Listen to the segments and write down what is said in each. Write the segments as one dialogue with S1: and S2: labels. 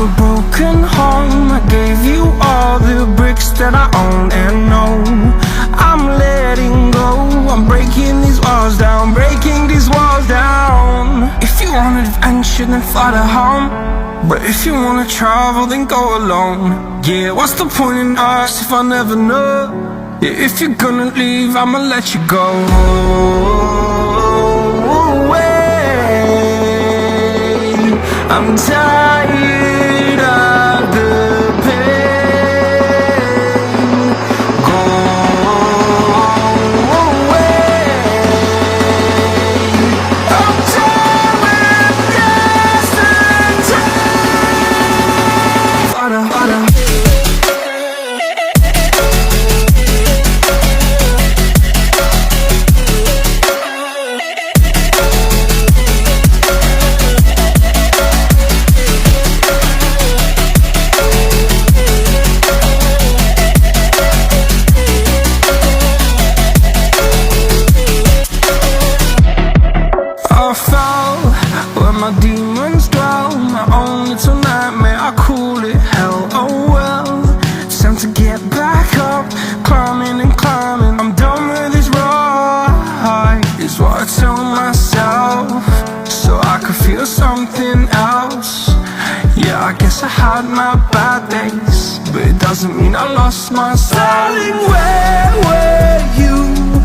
S1: a broken home. I gave you all the bricks that I own and know. I'm letting go, I'm breaking these walls down, breaking these walls down. If you want adventure, then fly to home. But if you wanna travel, then go alone. Yeah, what's the point in us if I never know? Yeah, if you're gonna leave, I'ma let you go. I'm tired of the pain. Go away. I'm tired with yesterday. Harder, harder. I fell where my demons dwell, my own little nightmare, I call it hell. Oh well, it's time to get back up, climbing and climbing. I'm done with this ride, is what I tell myself, so I could feel something else. Yeah, I guess I had my bad days, but it doesn't mean I lost myself. Darling, where were you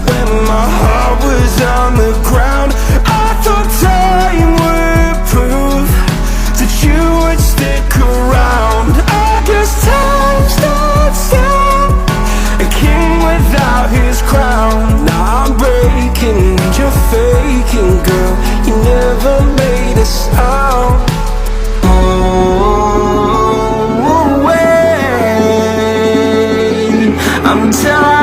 S1: when my heart was on the ground? I thought time would prove that you would stick around. I guess time stood still, a king without his crown. Now I'm breaking and you're faking, girl. You never made a sound. Oh, wait, I'm tired.